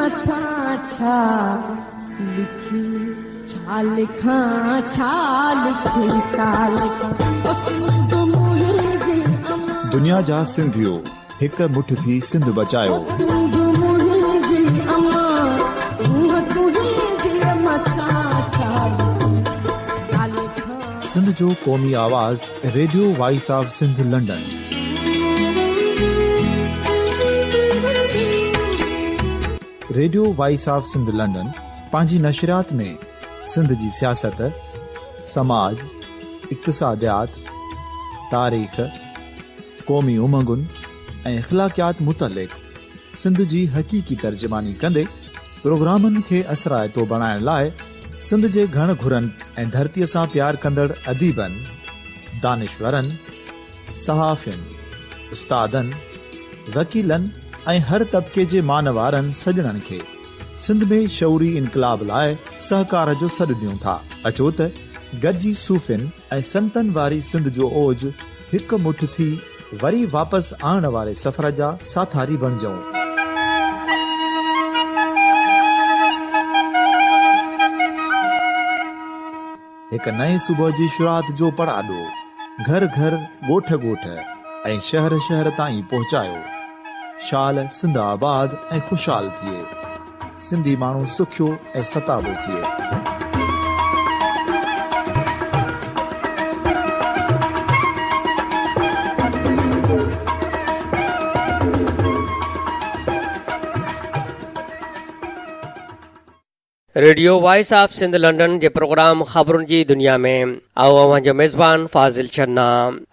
मथा छा लिखी छा लिखां छा लिखी छा लिखां दुनिया जा सिंधियो हिक मुठ थी सिंध बचायो। सिंध जो क़ौमी आवाज़ radio voice of Sindh London. Radio voice of Sindh London पंहिंजी नशरियात में सिंध जी सियासत, समाज, इक़्तिसादियात, तारीख़, क़ौमी उमंगुनि ऐं अख़लाक़ियात मुतलिक़ सिंध जी हक़ीक़ी तर्जुमानी कंदे प्रोग्रामनि खे असराइतो बणाइण लाइ सिंध जे घण घुरनि ऐं धरतीअ सां प्यार कंदड़ अदीबनि, दानिशवरनि, सहाफ़ियुनि, उस्तादनि, वकीलनि ऐं हर तबिके जे मानवारनि सजणनि खे सिंध में शऊरी इनकलाब लाइ सहकार जो सॾु ॾियूं था। अचो त गॾिजी सूफ़ियुनि ऐं संतनि वारी सिंध जो ओज हिक मुठ थी वरी वापसि आणण वारे सफ़र जा साथारी बणिजऊं। हिक नए सुबुह जी शुरूआत जो पड़ाॾो घर घर, ॻोठ ॻोठ ऐं शहर शहर ताईं पहुचायो। शाल सिंध आबाद ऐं खुशहाल थिए, सिंधी माण्हू सुखियो ऐं सताबो थिए। Radio voice of Sindh London जे प्रोग्राम ख़बरुनि जी दुनिया में आओ अव्हांजो मेज़बान फाज़िल चन्ना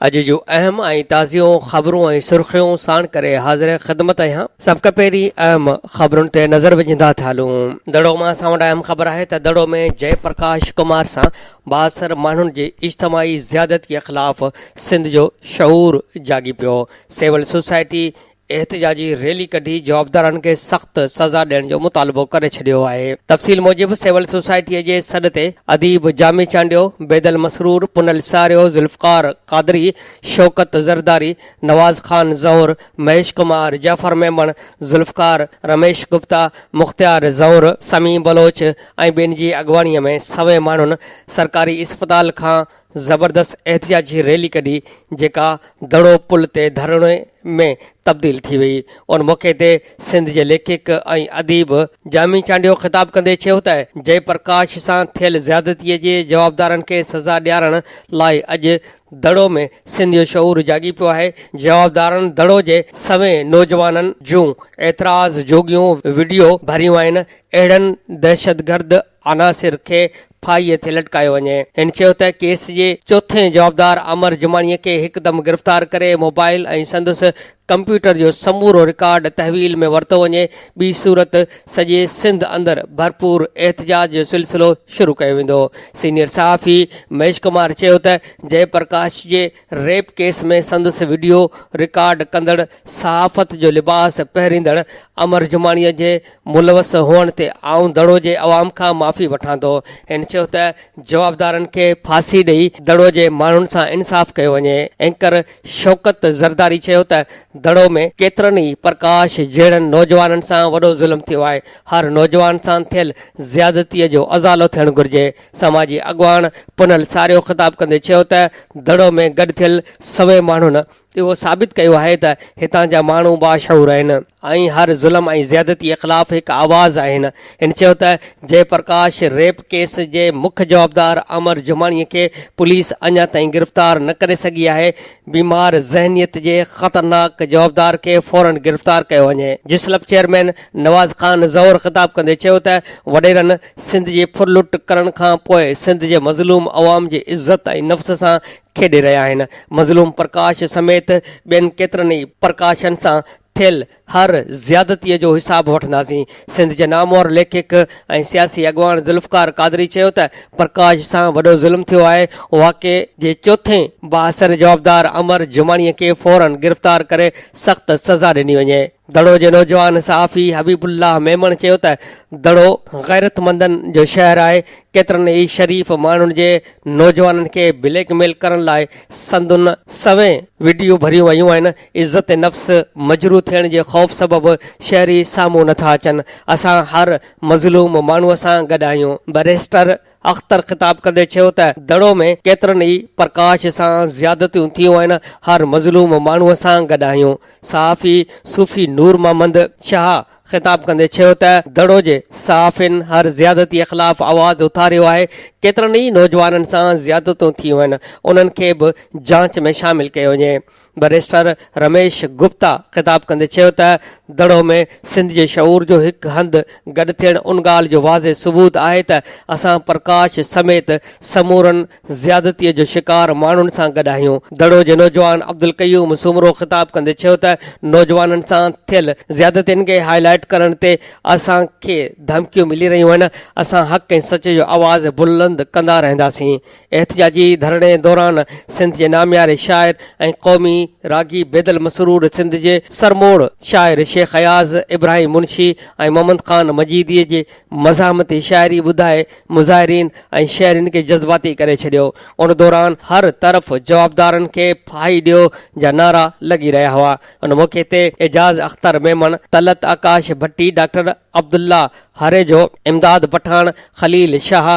अॼु जो अहम ऐं ताज़ियूं ख़बरूं ऐं सुर्ख़ियूं साण करे हाज़िर ख़िदमत आहियां। सभ खां पहिरीं अहम ख़बरुनि ते नज़र विझंदा था हलूं। दड़ो मां असां वटि अहम ख़बर आहे त दड़ो में जयप्रकाश कुमार सां 62 माण्हुनि जी इज्तमाही ज़ियादती ख़िलाफ़ सिंध जो शऊर जागी पियो। सिविल सोसाइटी एहतिजाजी रैली कढी जवाबदारनि खे सख़्त सज़ा ॾियण जो मुतालबो करे छॾियो आहे। तफ़सील मूजिबि सिविल सोसाइटीअ जे सॾ ते अदीब जामी चांडियो, बेदल मसरूर, पुनल सारियो, ज़ुल्फ़कार क़ादरी, शौकत ज़रदारी, नवाज़ ख़ान ज़ौर, महेश कुमार, जाफ़र मेमन, ज़ुल्फ़कार, रमेश गुप्ता, मुख़्तियार ज़ौर, समी बलोच ऐं ॿियनि जी अॻवानीअ में 100 माण्हुनि सरकारी इस्पताल खां ज़बरदस्त एहतिजाजी रैली कढी जेका दड़ो पुल ते धरणे में तब्दील थी वई। उन मौक़े ते सिंध जे लेखक ऐं अदीब जामी चांडियो ख़िताब कंदे चयो त जयप्रकाश सां थियल ज़्यादतीअ जे जवाबदारनि खे सज़ा ॾियारण लाइ अॼु दड़ो में सिंध जो शऊर जागी पियो आहे। जवाबदारनि दड़ो जे 100 नौजवाननि जूं एतिराज़ जोगियूं वीडियो भरियूं आहिनि। अहिड़नि दहशतगर्द अनासिर खे फाईअ ते लटकायो वञे। हिन चयो त केस जे चोथें जवाबदार अमर जुमानीअ खे हिकदमि गिरफ़्तार करे मोबाइल ऐं संदसि कंप्यूटर जो समूरो रिकॉर्ड तहवील में वरितो वञे। ॿी सूरत सॼे सिंध अंदरि भरपूर एहतिजाज जो सिलसिलो शुरू कयो वेंदो। सीनियर सहाफ़ी महेश कुमार चयो त जयप्रकाश जे रेप केस में संदसि वीडियो रिकॉर्ड कंदड़ सहाफ़त जो लिबास पहिरींदड़ अमर जुमानीअ जे मुलवस हुअण ते आऊं दड़ो जे अवाम खां माफ़ी वठां थो। हिन चयो त जवाबदारनि खे फांसी ॾेई दड़ो जे माण्हुनि सां इंसाफ़ कयो वञे। एंकर शौकत ज़रदारी चयो त दड़ो में केतिरनि ई प्रकाश जहिड़नि नौजवाननि सां वॾो ज़ुल्म थियो आहे। हर नौजवान सां थियल ज़्यादतीअ जो अज़ालो थियणु घुर्जे। समाजी अॻवान पुनल सारियो ख़िताब कंदे चयो त दड़ो में गॾु थियल 100 माण्हुनि इहो साबित कयो आहे त हितां जा माण्हू बाशऊर आहिनि ऐं हर ज़ुल्म ऐं ज़्यादतीअ ख़िलाफ़ हिकु आवाज़ आहिनि। हिन चयो त जयप्रकाश रेप केस जे मुख्य जवाबदार अमर जुमानीअ खे पुलिस अञा ताईं गिरफ़्तार न करे सघी आहे। बीमार ज़हनियत जे ख़तरनाक जवाबदार खे फौरन गिरफ़्तार कयो वञे। जिसलफ चेयरमैन नवाज़ ख़ान ज़ौर ख़िताब कंदे चयो त वॾेरनि सिंध जी फुरलुट करण खां पोइ सिंध जे मज़लूम अवाम जी इज़त ऐं नफ़्स सां खेॾे रहिया आहिनि। मज़लूम प्रकाश समेत ॿियनि केतिरनि ई प्रकाशनि सां थियल हर ज़्यादतीअ जो हिसाब वठंदासीं। सिंध जे नामवर लेखक ऐं सियासी अॻवान ज़ुल्फ़कार क़ादरी चयो त प्रकाश सां वॾो ज़ुल्म थियो आहे। वाक़े जे चोथें 62 जवाबदार अमर जुमानीअ खे फौरन गिरफ़्तार करे सख़्त सज़ा ॾिनी वञे। दड़ो जे नौजवान सहाफ़ी हबीबुल्लाह मेमण चयो त दड़ो गैरतमंदनि जो शहर आहे। केतिरनि ई शरीफ़ माण्हुनि जे नौजवाननि खे ब्लैकमेल करण लाइ संदुन सवें वीडियो भरियूं वयूं आहिनि। इज़त नफ़्स मजरू थियण जे ख़ौफ़ सबबि शहरी साम्हूं नथा अचनि। असां हर मज़लूम माण्हूअ सां गॾु आहियूं। बैरिस्टर अख़्तर ख़िताब कंदे चयो त दड़ो में केतिरनि ई प्रकाश सां ज़्यादतियूं थियूं आहिनि। हर मज़लूम माण्हूअ सां गॾु आहियूं। सहाफ़ी सूफ़ी नूर मोहम्मद शाह ख़िताब कंदे चयो त दड़ो जे सहाफ़िन हर ज़्यादती ख़िलाफ़ आवाज़ उथारियो आहे। केतिरनि ई नौजवाननि सां ज़्यादतियूं थियूं आहिनि, उन्हनि खे बि जांच में शामिल कयो वञे। बैरिस्टर रमेश गुप्ता ख़िताब कंदे चयो त दड़ो में सिंध जे शऊर जो हिकु हंधि गॾु थियण उन ॻाल्हि जो वाज़े सबूत आहे त असां प्रकाश समेत समूरनि ज़्यादतीअ जो शिकार माण्हुनि सां गॾु आहियूं। दड़ो जे नौजवान अब्दुल कयूम सुमरो ख़िताब कंदे चयो त नौजवाननि सां थियल ज़्यादतियुनि खे हाईलाइट करण ते असांखे धमकियूं मिली रहियूं आहिनि। असां हक़ ऐं सच जो आवाज़ बुलंद कंदा रहंदासीं। एहतिजाजी धरणे दौरान सिंध जे नामियारे शाइर ऐं क़ौमी रागी बेदल मसरूर सिंध जे सरमोड़ शाइर शेख अयाज़ इब्राहिम मुंशी ऐं मोहम्मद ख़ान मजीदीअ जे मज़ामती शाइरी ॿुधाए मुज़ाहिरीन ऐं शहरिन खे जज़्बाती करे छॾियो। उन दौरान हर तरफ़ जवाबदारनि खे फाही ॾियो जा नारा लॻी रहिया हुआ। उन मौक़े ते एजाज़ अख़्तर मेमण, तलत आकाश भट्टी, डॉक्टर अब्दुल्ला हरेजो, इमदाद पठान, खलील शाह,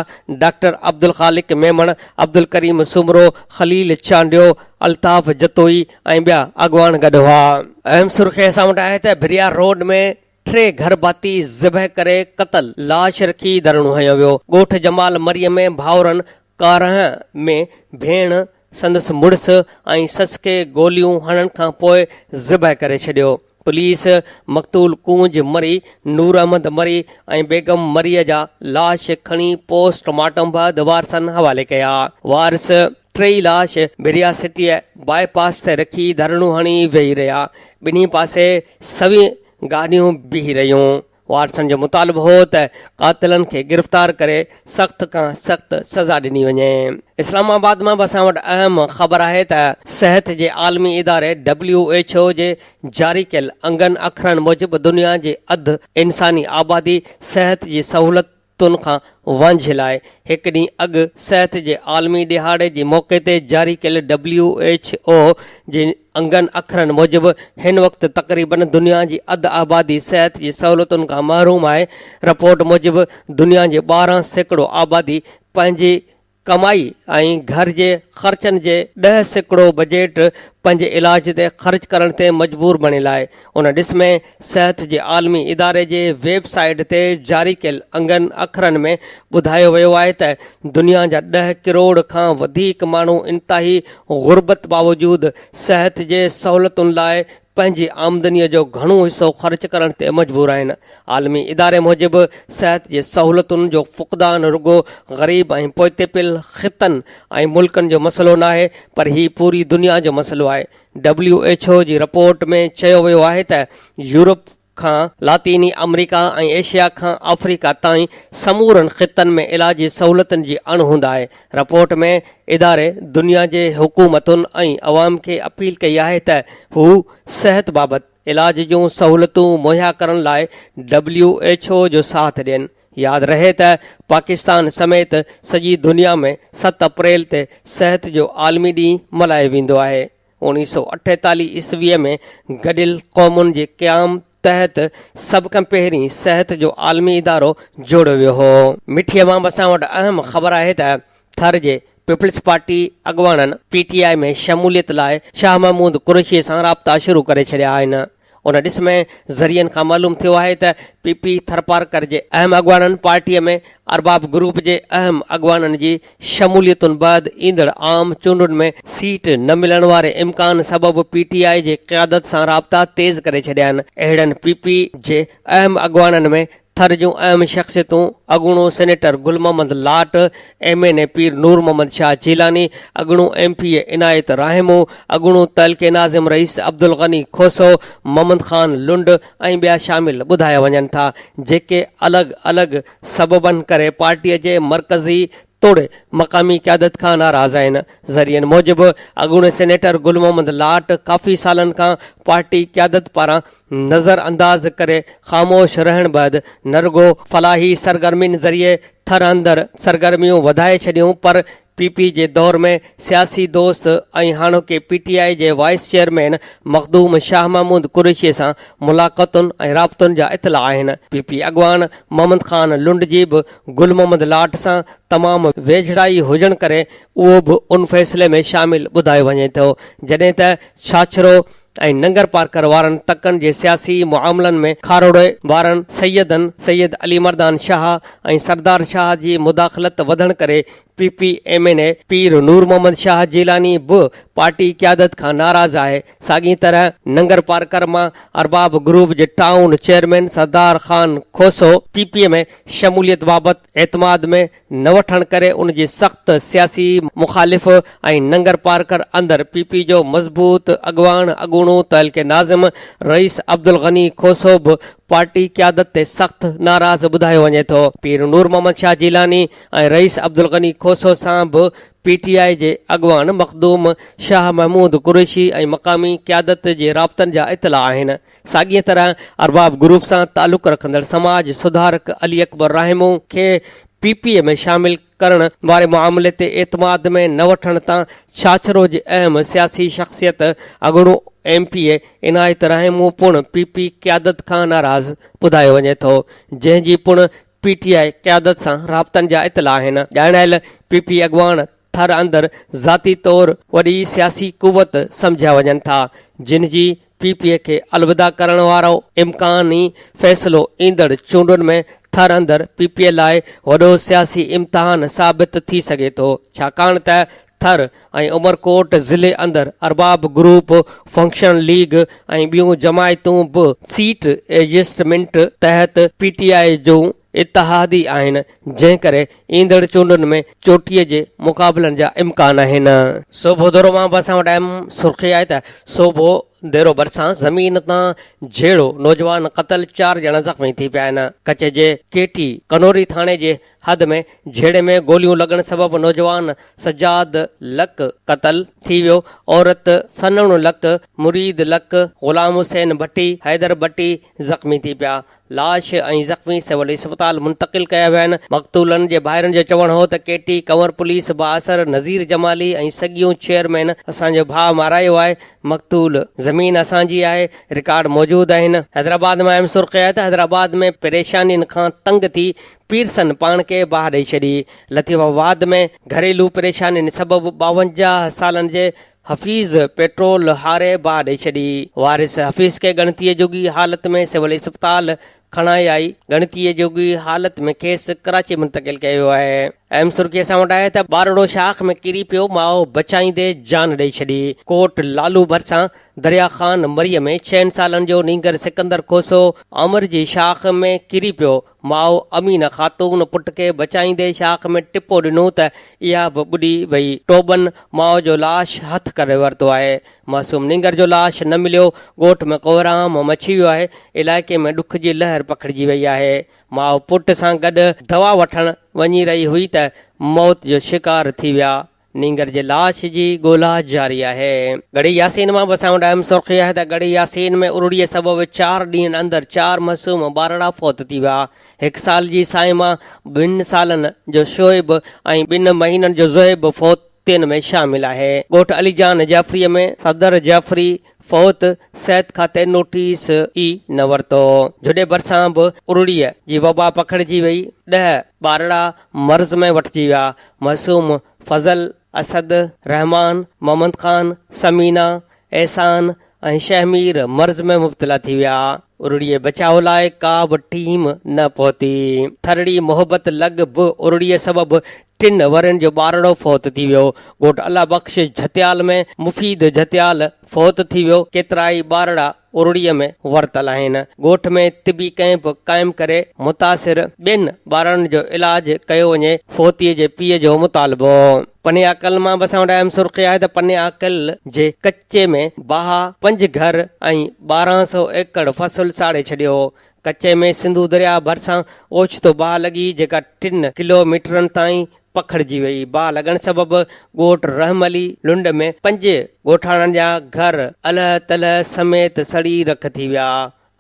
डॉक्टर अब्दुल ख़ालिक मेमण, अब्दुल करीम सुमरो, खलील चांडियो, अल्ताफ़ जतोई ऐं ॿिया अॻवान गॾु हुआ। अहम सुर्ख़ी असां वटि आहे त भिरिया रोड में 3 घर भाती ज़िबह करे क़तल, लाश रखी धरणो हयो वियो। ॻोठ जमाल मरियम में भाउरनि कारह में भेण, संदसि मुड़ुस ऐं सस खे गोलियूं हणण खां पोइ ज़िबह करे छॾियो। पुलिस मक़तूल कूंज मरी, नूर अहमद मरी ऐं बेगम मरीअ जा लाश खणी पोस्टमार्टम बाद वारसनि हवाले कया। वारिस 3 लाश भिरिया सिटीअ बाईपास ते रखी धरणो हणी वेही रहिया। ॿिन्ही पासे सवी गाॾियूं बीही रहियूं। वारसनि जो मुतालबो हो त क़ातिलनि खे गिरफ़्तार करे सख़्त खां सख़्त सज़ा ॾिनी वञे। इस्लामाबाद मां असां वटि अहम ख़बर आहे त सिहत जे आलमी इदारे WHO जे जारी कयल अंगनि अखरनि मूजिबि दुनिया जे अधु इंसानी आबादी सिहत जी सहूलतुनि खां वांझियल आहे। हिकु ॾींहुं अॻु सिहत जे आलमी ॾिहाड़े जे मौक़े ते जारी कयल WHO जे अंगनि अखरनि मूजिबि हिन वक़्तु तक़रीबन दुनिया जी अधु आबादी सिहत जी सहूलतुनि खां महरूम आहे। रिपोर्ट मूजिबि दुनिया जे 12% आबादी पंहिंजी कमाई ऐं घर जे ख़र्चनि जे 10% बजेट पंहिंजे इलाज ते ख़र्च करण ते मजबूर बणियल आहे। उन ॾिस में सिहत जे आलमी इदारे जे वेबसाइट ते जारी कयल अंगनि अखरनि में ॿुधायो वियो आहे त दुनिया जा 10 करोड़ खां वधीक माण्हू इंतिहाई ग़ुर्बत बावजूदु सिहत जे सहूलतुनि लाइ पंहिंजी आमदनीअ जो घणो हिसो ख़र्च करण ते मजबूर आहिनि। आलमी इदारे मूजिबि सिहत जे सहूलतुनि जो फ़ुक़दान रुगो ग़रीब ऐं पोइते पियल ख़ितनि ऐं मुल्कनि जो मसइलो न आहे, पर हीउ पूरी दुनिया जो मसइलो आहे। WHO जी रिपोर्ट में चयो वियो आहे त यूरोप खां लातीनी अमरीका ऐं एशिया खां अफ्रीका ताईं समूरनि ख़ितनि में इलाजी सहूलतुनि जी अणहूंद आहे। रिपोर्ट में इदारे दुनिया जे हुकूमतुनि ऐं अवाम खे अपील कई आहे त हू सिहत बाबति इलाज जूं सहूलतूं मुहैया करण लाइ WHO जो साथ ॾियनि। यादि रहे त पाकिस्तान समेत सॼी दुनिया में 7 अप्रैल ते सिहत जो आलमी ॾींहुं मल्हायो वेंदो आहे। 1948 ईस्वीअ में गॾियल क़ौमुनि जे क़याम तहत सभ खां पहिरीं सिहत जो आलमी इदारो जोड़ियो वियो हो। मिठीअ मां असां वटि अहम ख़बर आहे त थर जे पीपल्स पार्टी अॻवाननि PTI में शमूलियत लाइ शाह महमूद कुरैशी सां राब्ता शुरू करे छॾिया आहिनि। उन ॾिस में ज़रियनि खां मालूम थियो आहे त PP थरपारकर जे अहम अॻवाननि पार्टीअ में अरबाब ग्रुप जे अहम अॻवाननि जी शमूलियतुनि बैदि ईंदड़ आम चूंडुनि में सीट न मिलण वारे इम्कान सबबि PTI जे क़यादत सां राब्ता तेज़ करे छॾिया आहिनि। अहिड़नि PP जे अहम अॻवाननि में थर जूं अहम शख़्सियतूं अॻूणो सेनेटर गुल मोहम्मद लाट, MNA पीर नूर मोहम्मद शाह जीलानी, अॻूणो MPA इनायत राहिमो, अॻूणो तहलके नाज़िम रईस अब्दुल गनी खोसो, मोहम्मद ख़ान लुंड ऐं ॿिया शामिल ॿुधाया वञनि था, जेके अलॻि अलॻि सबबनि करे पार्टीअ जे मर्कज़ी तोड़े मक़ामी क़यादत खां नाराज़ आहिनि। ज़रियनि मूजिबि अॻूणे सेनेटर गुल मोहम्मद लाट काफ़ी सालनि खां पार्टी क़यादत पारां नज़र अंदाज़ करे ख़ामोश रहण बैदि न रुॻो फलाही सरगर्मियुनि ज़रिए थर अंदरि सरगर्मियूं वधाए छॾियूं, पर पीपी जे दौर में सियासी दोस्त ऐं हाणोके पीटीआई जे वाइस चेयरमैन मखदूम शाह महमूद कुरैशीअ सां मुलाक़ातुनि ऐं राब्तुनि जा इतला आहिनि। पीपी अॻवान मोहम्मद ख़ान लुंड जी बि गुल मोहम्मद लाट सां तमामु वेझड़ाई हुजण करे उहो बि उन फ़ैसिले में शामिल ॿुधायो वञे थो, जॾहिं त छाछरो ऐं नंगर पार्कर वारनि तकनि जे सियासी मुआमलनि में खारोड़े वारनि सैयद अली मर्दान शाह ऐं सरदार शाह जी मुदाख़लत वधण करे PPMNA पीर नूर मोहम्मद शाह जीलानी बि पार्टी क़यादत खां नाराज़ आहे। साॻी तरह नंगर पार्कर मां अरबाब ग्रुप जे टाउन चेयरमैन सरदार ख़ान खोसो PPA में शमूलियत बाबति एतमाद में न वठण करे उन जी सख़्त सियासी मुखालिफ़ ऐं नंगर पार्कर अंदरि PP जो मज़बूत अॻवान अॻूणो तहलके नाज़िम रईस अब्दुल गनी खोसो बि पार्टी क़यादत ते सख़्त नाराज़ ॿुधायो वञे थो। पीर नूर मोहम्मद शाह जीलानी ऐं रईस अब्दुल गनी खोसो सां बि PTI जे अॻवान मखदूम शाह महमूद कुरैशी ऐं मक़ामी क़यादत जे राब्तनि जा इतला आहिनि। साॻीअ तरह अरबाब ग्रुप सां तालुक़ रखंदड़ समाज सुधारक अली अकबर रहमू खे PPA में शामिल करण वारे मामले ते एतमाद में न वठण तां छाछरो जी अहम सियासी शख़्सियत अॻूणो MPA इनायत रहमू पुण PP क़यादत खां नाराज़ ॿुधायो वञे थो, जंहिंजी पुण PTI क़यादत सां राब्तनि जा इतला आहिनि। ॼाणायल PP अॻवान थर अंदरि ज़ाती तौरु वॾी सियासी कुवत सम्झिया वञनि था, जिन जी PPA खे अलविदा करण वारो इम्कानी फ़ैसिलो ईंदड़ चूंडुनि में थर अंदरि PPA लाइ वॾो सियासी इम्तिहान साबित थी सघे थो, छाकाणि त थर ऐं उमरकोट ज़िले अंदरि अरबाब ग्रुप, फंक्शन लीग ऐं ॿियूं जमायतूं बि सीट एडजस्टमेंट तहत PTI जूं इतिहादी आहिनि, जंहिं करे ईंदड़ चूंडुनि में चोटीअ जे मुक़ाबलनि जा इम्कान आहिनि। सूबो दौरो मां बि असां वटि अहम सुर्ख़ी आहे त सूबो देरो भरिसां ज़मीन तां झेड़ो नौजवान क़तल, 4 ॼणा ज़ख़्मी थी पिया आहिनि। कच्छ जे केटी कनौरी थाणे जे हद में झेड़े में गोलियूं लॻण सबबि नौजवान सजाद लक क़तल थी वियो। औरत सनण लक, मुरीद लक, ग़ुलाम हुसैन भट्टी, हैदर भट्टी ज़ख़्मी थी पिया। लाश ऐं ज़ख़्मी सिविल अस्पताल मुंतक़िल कया विया आहिनि। मक़तूलनि जे भाइरनि जो चवणु हो त केटी कंवर पुलिस बासर नज़ीर जमाली ऐं सॻियूं चेयरमैन असांजो भाउ मारायो आहे। मक़तूल ज़मीन असांजी आहे, रिकॉर्ड मौजूदु आहिनि। हैदराबाद में अहम सुर्ख़ी आहे त हैदराबाद में परेशानियुनि खां तंग थी पीरसन पाण खे बाहि ॾेई छॾी। लतीफ़ाबाद में घरेलू परेशानियुनि सबबि 52 सालनि जे हफ़ीज़ पेट्रोल हारे बाहि ॾेई छॾी। वारिस हफ़ीज़ खे ॻणतीअ जोगी हालत में सिविल अस्पताल खणाई आई। ॻणतीअ जोगी हालत में खेसि कराची मुंतक़िल कयो वियो आहे। अहम सुर्ख़ी असां वटि आहे त बारड़ो शाख में किरी पियो, माउ बचाईंदे जान ॾेई छॾी। कोट लालू भरिसां दरिया ख़ान मरीअ में 6 सालनि जो नींगर सिकंदर खोसो अमर जी शाख में किरी पियो। माउ अमीन ख़ातून पुट खे बचाईंदे शाख में टिपो ॾिनो त इहा बि ॿुॾी वई। टोबन माउ जो लाश हथ करे वरितो आहे। मासूम नींगर जो लाश न मिलियो। ॻोठ में कोहराम मची वियो आहे। इलाइक़े में ॾुख जी लहर पखिड़िजी वई आहे। माउ पुट सां गॾु दवा वठण वञी रही हुई त मौत जो शिकार थी विया। नींगर जे लाश जी ॻोल्हा जारी आहे। गढ़ी यासीन मां बि असां वटि अहम सुर्ख़ी आहे त गढ़ी यासीन में उरुड़ीअ सबबि 4 ॾींहंनि अंदरि 4 मासूम बारड़ा फौत थी विया। 1 साल जी साइमा, 2 सालनि जो शोएब ऐं 2 महीननि जो ज़ोएब फौतियुनि में शामिल आहे। ॻोठ अलीजान जाफ़रीअ में सदर जाफ़री फौत सिहत खाते नोटिस ई न वरितो। जुॾे भरिसां बि उरुड़ीअ जी वबा पखिड़िजी वई। 10 बारड़ा मर्ज़ में वठिजी विया। मासूम फज़ल, असद, रहमान, मोहम्मद ख़ान, समीना, एहसान ऐं शहमीर मर्ज़ में मुब्तला थी विया। उरुड़ीअ बचाव लाइ का बि टीम न पहुती। थरड़ी मोहबत लॻ बि उरुड़ीअ सबबि 3 वरनि जो बारड़ो फौत थी वियो। ॻोठ अल्लाह बख़्श झतियाल में मुफ़ीद झतियाल फौत थी वियो। केतिराई बारड़ा उरुड़ीअ में वरतल आहिनि। ॻोठ में तिबी कैंप क़ाइमु करे मुतासिर 2 ॿारनि जो इलाज कयो वञे। फौतीअ जे पीउ जो मुतालबो। पने आकल मां बि असां वटि अहम सुर्ख़ी आहे त पने आकल जे कच्चे में बाहा 5 घर ऐं 1200 एकड़ फसल साड़े छॾियो। कच्चे में सिंधू दरिया भरिसां ओचितो बाहि लॻी जेका 3 किलोमीटरनि ताईं पखड़जी वई। बाहि लॻण सबबि ॻोठ रहम अली लुंड में 5 ॻोठाणनि जा घर अलह तलह समेत सड़ी रख थी विया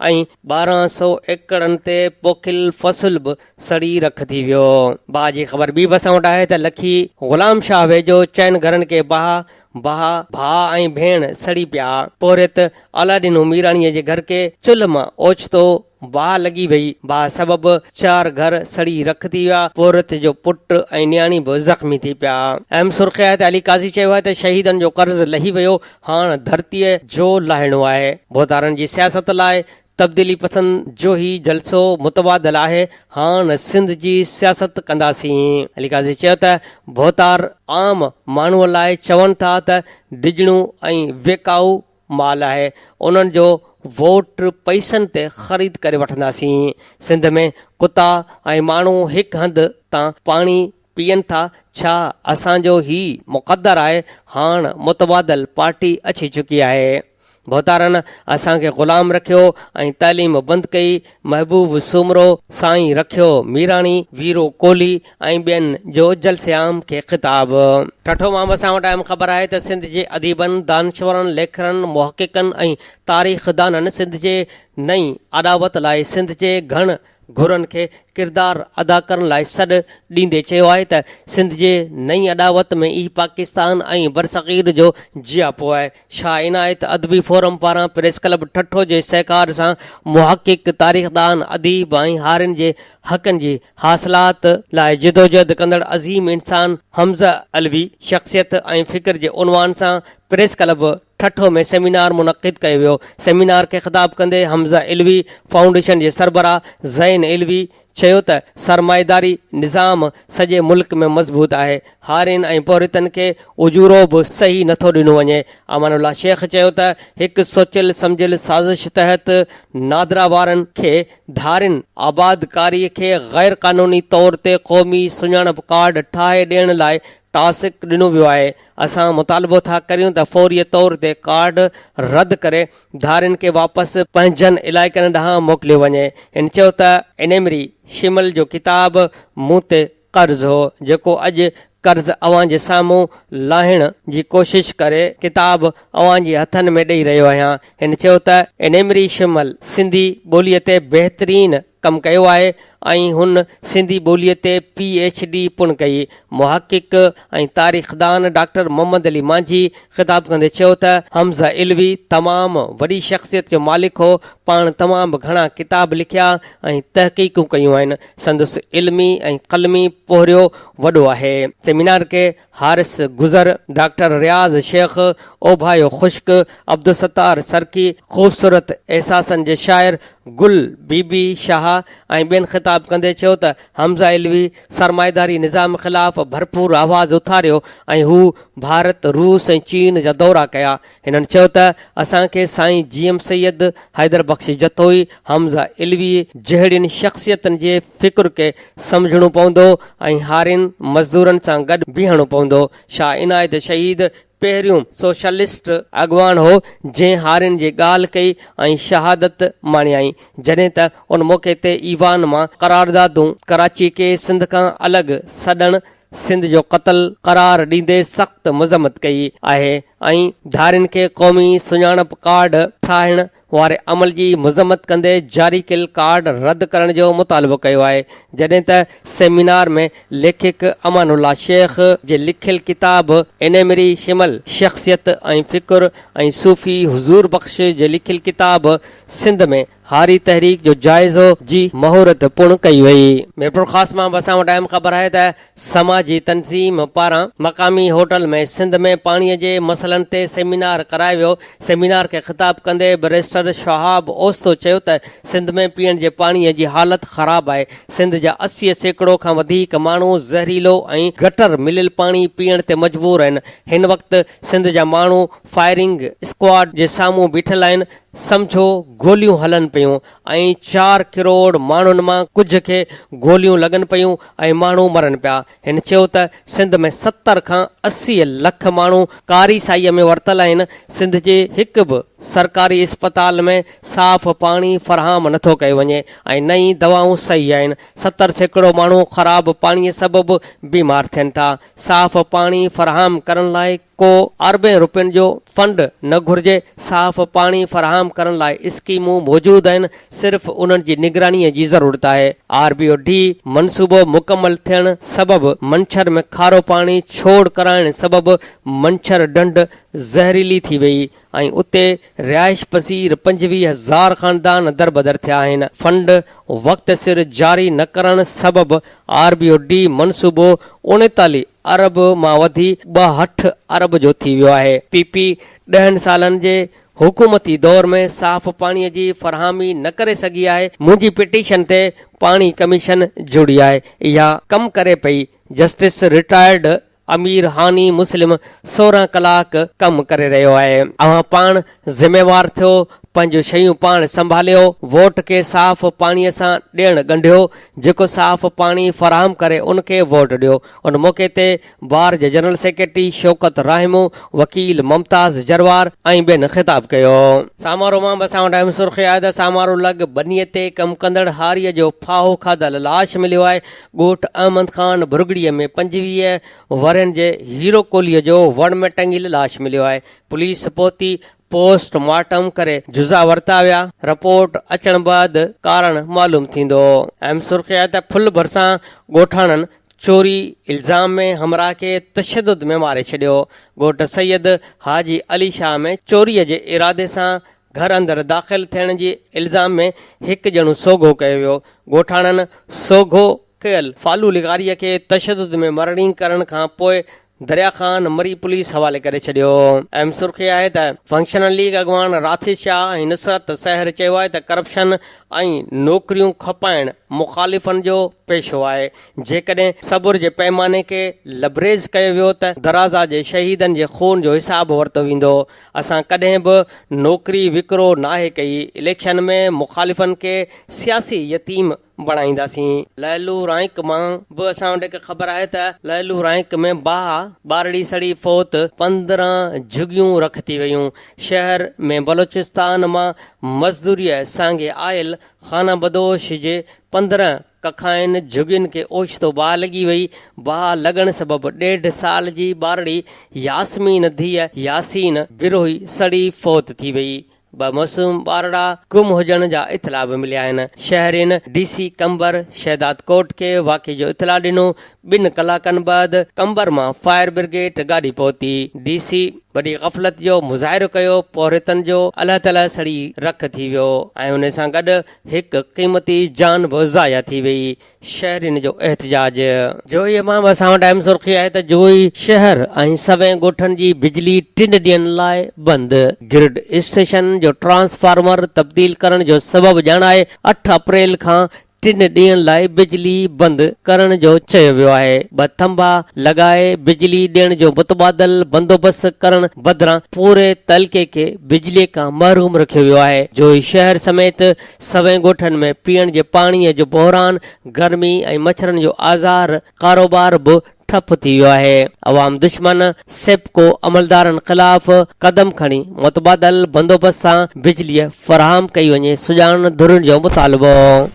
ऐं 1200 एकड़नि ते पोखियल फसल बि सड़ी रख थी वियो। बाहि जी ख़बर ॿी बि असां वटि आहे त लखी ग़ुलाम शाह वेझो 4 घरनि खे भाउ ऐं भेण सड़ी पिया। पोरित अलादीन मीराणीअ जे घर खे चुल्ह मां ओचितो बाहि लॻी वई। बाहि सबबि 4 घर सड़ी रख थी विया। पोरित जो पुटु ऐं न्याणी बि ज़ख़्मी थी पिया। अहम सुर्ख़ियात अली काज़ी चयो आहे त शहीदनि जो कर्ज़ लही वियो, हाणे धरतीअ जो लाहिणो आहे। भोतारनि जी सियासत लाइ तब्दीली पसंद जो ही जलसो मुतबादल आहे, हाणे सिंध जी सियासत कंदासीं। अली काज़ी चयो त भोतार आम माण्हूअ लाइ चवनि था त डिजणो ऐं विकाऊ माल आहे, उन्हनि जो वोट पैसनि ते ख़रीद करे वठंदासीं। सिंध में कुता ऐं माण्हू हिकु हंधि तां पाणी पीअनि था, छा असांजो ही मुक़दर आहे? हाणे मुतबादल पार्टी अची चुकी आहे। भोतारनि असांखे ग़ुलाम रखियो ऐं तालीम बंदि कई। महबूब सुमरो साईं रखियो मीराणी वीरो कोहली ऐं ॿियनि जो जलसियाम खे ख़िताब। ठठो मां असां वटि अहम ख़बर आहे त सिंध जे अदीबनि, दानश्वरनि, लेखरनि, मुहक़िक़नि ऐं तारीख़दाननि सिंध जे नई अदावत लाइ सिंध जे घण घुरनि खे किरदारु अदा करण लाइ सॾु ॾींदे चयो आहे त सिंध जे नई अदावत में ई पाकिस्तान ऐं बरसग़ीर जो जियापो आहे। शाह इनायत अदबी फोरम पारां प्रेस क्लब ठठो जे सहकार सां मुहक़िक़, तारीख़दान, अदीब ऐं हारिन जे हक़नि जी हासिलात लाइ जिदोजहद कंदड़ अज़ीम इंसान हमज़ा अलवी शख़्सियत ऐं फ़िक्र जे उनवान सां प्रेस क्लब ठठो में सेमिनार मुनक़िद कयो वियो। सेमिनार खे ख़िताब कंदे हमज़ा इल्वी फाउंडेशन जे सरबराह ज़ैन इल्वी चयो त सरमाएदारी निज़ाम सॼे मुल्क में मज़बूत आहे, हारिन ऐं पोरितनि खे उजूरो बि सही नथो ॾिनो वञे। अमानुल्लाह शेख चयो त हिकु सोचियल सम्झियल साज़िश तहत नादरा वारनि खे धारिन आबादकारीअ खे गैर क़ानूनी तौर ते क़ौमी सुञाणप कार्ड ठाहे ॾियण लाइ टास्क ॾिनो वियो आहे। असां मुतालबो था करियूं त फौरी तौर ते कार्ड रद्द करे धारिन खे वापसि पंहिंजनि इलाइक़नि ॾांहुं मोकिलियो वञे। हिन चयो त इनेमरी शिमल जो किताब मूं ते कर्ज़ हो, जेको अॼु कर्ज़ अव्हां जे साम्हूं लाहिण जी कोशिश करे किताब अव्हां जे हथनि में ॾेई रहियो आहियां। हिन चयो त इनेमरी शिमल सिंधी ॿोलीअ ते बहितरीन कमु कयो आहे ऐं हुन सिंधी ॿोलीअ ते PhD पुण कई। मुहक़िक़ ऐं तारीख़दान डॉक्टर मोहम्मद अली मांझी ख़िताब कंदे चयो त हमज़ा इल्वी तमामु वॾी शख़्सियत जो मालिक हो, पाण तमामु घणा किताब लिखिया ऐं तहक़ीक़ूं कयूं आहिनि। संदसि इल्मी ऐं क़लमी पोहरियो वॾो आहे। सेमिनार खे हारिस गुज़र, डॉक्टर रियाज़ शेख, ओभायो ख़ुश्क, अब्दुल सत्तार सरकी, ख़ूबसूरत एहसासनि जे शाइर गुल बीबी शाह ऐं ॿियनि ख़िताब कंदे चयो त हमज़ा इल्वी सरमाएदारी निज़ाम ख़िलाफ़ भरपूर आवाज़ उथारियो ऐं हू भारत, रूस ऐं चीन जा दौरा कया। हिननि चयो त असांखे साईं GM सैयद हैदर बख़्शी जतोई हमज़ा इल्वी जहिड़ियुनि शख़्सियतनि जे फ़िक्र खे सम्झणो पवंदो ऐं हारिन मज़दूरनि सां गॾु बीहणो पवंदो। शाह इनायत शहीद पहिरियों सोशलिस्ट अॻवान हो जंहिं हारिन जी ॻाल्हि कई ऐं शहादत माणियाई। जॾहिं त उन मौक़े ते ईवान मां करारदादूं कराची खे सिंध खां अलॻि सॾण, सिंध जो क़तल करार ॾींदे सख़्त मज़म्मत कई आहे ऐं धारिन खे क़ौमी सुञाणप कार्ड ठाहिण वारे अमल जी मज़म्मत कंदे जारी कयल कार्ड रद्द करण जो मुतालबो कयो आहे। जॾहिं त सेमिनार में लेखक अमानुल्लाह शेख जे लिखियल किताब इनेमरी शिमल शख़्सियत ऐं फ़िक्र ऐं सूफ़ी हुज़ूर बख़्श जे लिखियल किताब सिंध में हारी तहरीक जो जाइज़ो जी महूरत पुण कई वई। मीरपुर ख़ासि मां असां वटि अहम ख़बर आहे त समाजी तंज़ीम पारां मक़ामी होटल में सिंध में पाणीअ जे मसइलनि ते सेमिनार करायो वियो। सेमिनार खे ख़िताब कंदे बैरिस्टर शहाब ओस्तो चयो त सिंध में पीअण जे पाणीअ जी हालत ख़राब आहे। सिंध जा 80% खां वधीक माण्हू ज़हरीलो ऐं गटर मिलियल पाणी पीअण ते मजबूर आहिनि। हिन वक़्तु सिंध जा माण्हू फायरिंग स्क्वाड जे साम्हूं बीठल आहिनि। सम्झो गोलियूं हलनि पियूं ऐं 4 करोड़ माण्हुनि मां कुझु खे गोलियूं लॻनि पियूं ऐं माण्हू मरनि पिया। हिन चयो त सिंध में 70 खां 80 लख माण्हू कारी साईअ में वरतल आहिनि। सिंध जे हिकु बि सरकारी अस्पताल में साफ़ पाणी फ़राहम नथो कयो वञे ऐं नई दवाऊं सही आहिनि। 70% माण्हू ख़राब पाणीअ सबबि बीमार थियनि था। साफ़ पाणी फ़राहम करण लाइ को अरबें रुपयनि जो फंड न घुर्जे। साफ़ पाणी फ़राहम करण लाइ स्कीमूं मौजूदु आहिनि, सिर्फ़ उन्हनि जी निगरानीअ जी ज़रूरत आहे। RBOD मनसूबो मुकमल थियण सबबि मंछर में खारो पाणी छोड़ कराइण सबबि मंछर ढंढ ज़हरीली थी वई ऐं उते रिहाइश पसीर 25,000 ख़ानदान दरबदर थिया आहिनि। फंड वक़्त सिर जारी न करण सबबि RBOD मनसूबो 39 अरब मां वधी 62 अरब जो थी वियो आहे। PP 10 सालनि जे हुकूमती दौर में साफ़ पाणीअ जी फ़रहामी न करे सघी आहे। मुंहिंजी पिटीशन ते पाणी कमीशन जुड़ी आहे, इहा कमु करे पई। जस्टिस रिटायर्ड अमीर हानी मुस्लिम 16 कलाक कमु करे रहियो आहे। अव्हां पाण ज़िम्मेवार थियो, पंहिंजूं शयूं पाण संभालियो, वोट खे साफ़ पाणीअ सां ॾियणु ॻंढियो। जेको साफ़ पाणी फ़राहम करे उनखे वोट ॾियो। उन मौक़े ते बार जे जनरल सेक्रेटरी शौकत राहिमो, वकील मुमताज़ जरवार ऐं ॿियनि ख़िताब कयो। सामारो मां बसां टाइम सुर्ख़ी आहे त सामारो लॻ बनीअ ते कमु कंदड़ हारीअ जो फाहो खाधल लाश मिलियो आहे। ॻोठ अहमद ख़ान भुरगड़ीअ में 25 वरनि जे हीरो कोलीअ जो वण में टंगियल लाश मिलियो आहे। पुलिस पहुती पोस्टमार्टम करे जुज़ा वरिता विया। रिपोर्ट अचण बैदि कारण मालूम थींदो। अहम सुर्ख़ी आहे त फुल भरिसां ॻोठाणनि चोरी इल्ज़ाम में हमराह खे तशद्दुद में मारे छॾियो। ॻोठ सैयद हाजी अली शाह में चोरीअ जे इरादे सां घर अंदरि दाख़िल थियण जे इल्ज़ाम में हिकु ॼणो सोघो कयो वियो। ॻोठाणनि सोघो कयल फालू लिगारीअ खे तशद्दुद में मरणी करण खां पोइ दरिया ख़ान मरी पुलिस हवाले करे छॾियो। अहम सुर्ख़ी आहे त फंक्शनल लीग अॻवान राथिद शाह ऐं नुसरत सहर चयो आहे त करप्शन ऐं नौकरियूं खपाइण मुख़ालिफ़नि जो पेशो आहे। जेकॾहिं सबुर जे पैमाने खे लबरेज़ कयो वियो त दराज़ा जे शहीदनि जे खून जो हिसाबु वरितो वेंदो। असां कॾहिं बि नौकरी विकिरो नाहे कई। इलेक्शन में मुख़ालिफ़नि खे सियासी यतीम बणाईंदासीं। लहलू राइक मां बि असां वटि हिकु ख़बर आहे त लहलू राइक में ॿारड़ी सड़ी फौत 15 झुगियूं रख थी वयूं। शहर में बलोचिस्तान मां मज़दूरीअ सांगे आयल खाना बदोश जे 15 कखाइन झुगियुनि खे ओचितो बाहि लॻी वई। बाहि लॻण सबबि 1.5 साल जी ॿारड़ी यास्मीन धीअ यासीन विरोही सड़ी फौत थी वई। 2 मासूम ॿारड़ा गुम हुजण जा इतला बि मिलिया आहिनि। शहरीन DC कंबर शहदाद कोट खे वाक़े जो इतला ॾिनो। 2 कलाकनि बैदि कंबर मां फायर ब्रिगेड गाॾी पहुती। DC वॾी ग़फ़लत जो मुज़ाहिरो कयो। पोरितनि जो अलाह ताला सड़ी रख थी वियो ऐं उन सां गॾु हिकु क़ीमती जान बि ज़ाया थी वई। शहरीन जो एहतजाज। जोईअ मां असां वटि अहम सुर्ख़ी आहे त जोई शहर ऐं सवें ॻोठनि जी बिजली 3 ॾींहंनि लाइ बंदि। ग्रिड स्टेशन जो ट्रांसफार्मर तब्दील करण जो सबबु ॼाणाए 8 अप्रैल खां 3 ॾींहंनि लाइ बिजली बंदि करण जो चयो वियो आहे। 2 थंभा लॻाए बिजली ॾियण जो मुतबादल बंदोबस्त करण बदिरां पूरे तइलके खे बिजलीअ खां महरूम रखियो वियो आहे। जोई शहर समेत सवें ॻोठनि में पीअण जे पाणीअ जो बहिरान, गर्मी ऐं मच्छरनि जो आज़ार कारोबार बि ठप थी वियो आहे। अवाम दुश्मन सेप्को अमलदारनि ख़िलाफ़ कदम खणी मुतबादल बंदोबस्त सां बिजली फ़राहम कई वञे। सुजान धुरुनि जो मुतालबो।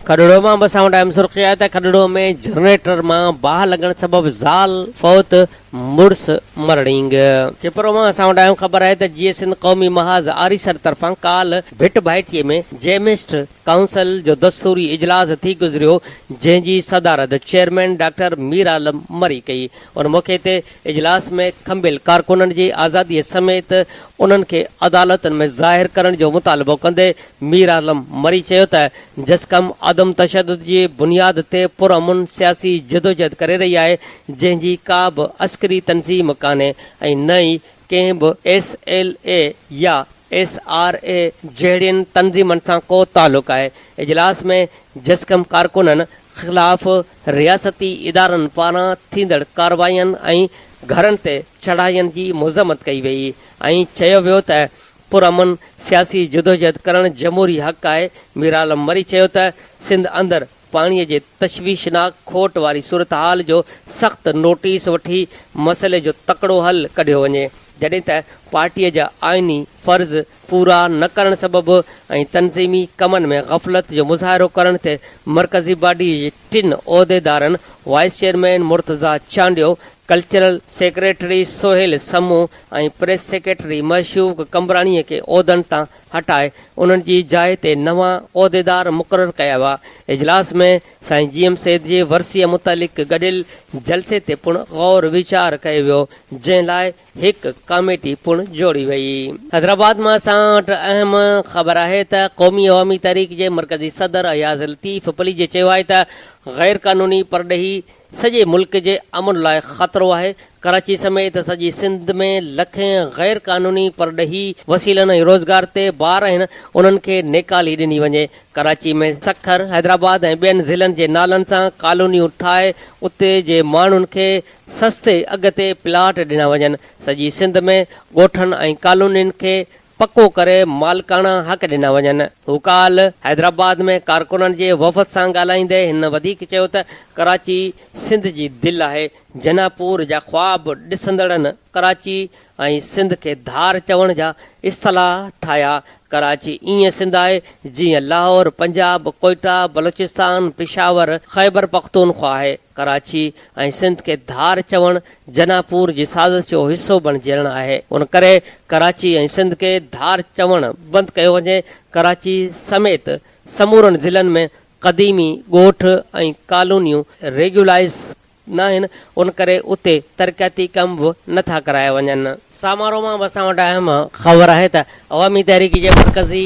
खडड़ो मां बसां वटि अहम सुर्ख़ी आहे त खडड़ो में जनरेटर मां बाहि लॻण सबबि ज़ाल फौत मुड़स मरड़ींग। किपरो मां असां वटि अहम ख़बर आहे त GSN क़ौमी महाज़ आरीसर तरफ़ां काल भिट भाइटीअ में जेमिस्ट काउंसिल जो दस्तूरी इजलास थी गुज़रियो, जंहिंजी सदारत चेयरमैन डॉक्टर मीर आलम मरी कई। उन मौक़े ते इजलास में खंबियल कारकुननि जी आज़ादीअ समेत उन्हनि खे अदालतनि में ज़ाहिर करण जो मुतालबो कंदे मीर आलम मरी चयो त जस्कम आदम तशद्दुद जी बुनियाद ते पुरअमन सियासी जदोजहद करे रही आहे, जंहिंजी का बि अस्करी तंज़ीम कान्हे ऐं न ई कंहिं बि SLA या SRA जहिड़ियुनि तंज़ीमनि सां को तालुक़ आहे। इजलास में जस्कम कारकुननि ख़िलाफ़ रियासती इदारनि पारां थींदड़ कार्रवाइनि ऐं घरनि ते चढ़ाइनि जी मज़म्मत कई वई ऐं चयो वियो त पुरअमन सियासी जदोजहद करणु जमहूरी हक़ आहे। मीर आलम मरी चयो त सिंध अंदरि पाणीअ जे तशवीशनाक खोट वारी सूरत हाल जो सख़्त नोटिस वठी मसइले जो तकिड़ो हल कढियो वञे। जॾहिं त पार्टीअ जा आइनी फ़र्ज़ पूरा न करण सबबि ऐं तनज़ीमी कमनि में ग़फ़लत जो मुज़ाहिरो करण ते मरकज़ी बॉडी जे 3 उहिदेदारनि wise chairman Murtaza Chandio, cultural secretary Sohail समूह ऐं प्रेस सेक्रेटरी मशूक कमराणीअ खे उहिदनि तां हटाए उन्हनि जी जाइ ते नवां उहिदेदार मुक़ररु कया विया। इजलास में साईं GM सैद जे वरसीअ मुतालिक़ गॾियल जलसे ते पिणु गौर वीचार कयो वियो, जंहिं लाइ हिकु कमेटी पिणु जोड़ी वई। हैदराबाद मां असां वटि अहम ख़बर आहे त क़ौमी अवामी तहरीक जे मरकज़ी सदर अयाज़ लतीफ़ पलीजे चयो आहे त गैर क़ानूनी परॾेही सॼे मुल्क जे अमन लाइ ख़तरो आहे। कराची समेत सॼी सिंध में लखें गैर क़ानूनी परॾेही वसीलनि ऐं रोज़गार ते ॿार आहिनि, उन्हनि खे नेकाली ॾिनी वञे। कराची में सखर, हैदराबाद ऐं ॿियनि ज़िलनि जे नालनि सां कॉलोनियूं ठाहे उते जे माण्हुनि खे सस्ते अघ ते प्लाट ॾिना वञनि। सॼी सिंध में ॻोठनि ऐं कॉलोनियुनि खे पको करे मालिकाना हक़ ॾिना वञनि। हू काल हैदराबाद में कारकुननि जे वफ़द सां ॻाल्हाईंदे हिन वधीक चयो त कराची सिंध जी दिलि आहे। जनापुर जा ख्वाब ॾिसंदड़नि कराची ऐं सिंध खे धार चवण जा इस्तलाह ठाहिया। कराची ईअं सिंध आहे जीअं लाहौर, पंजाब, कोयटा, बलूचिस्तान, पिशावर, ख़ैबर पख्तूनख्वा आहे। कराची ऐं सिंध खे धार चवण जनापुर जी साज़िश जो हिसो बणिजणु आहे। उन करे कराची ऐं सिंध खे धार चवण बंदि कयो वञे। कराची समेत समूरनि ज़िलनि में क़दीमी ॻोठ ऐं कॉलोनियूं रेगुलाइज़ न आहिनि, उन करे उते तरक़ियाती कम बि नथा कराया वञनि। समारोह मां असां वटि अहम ख़बर आहे त अवामी तहरीक जे मरकज़ी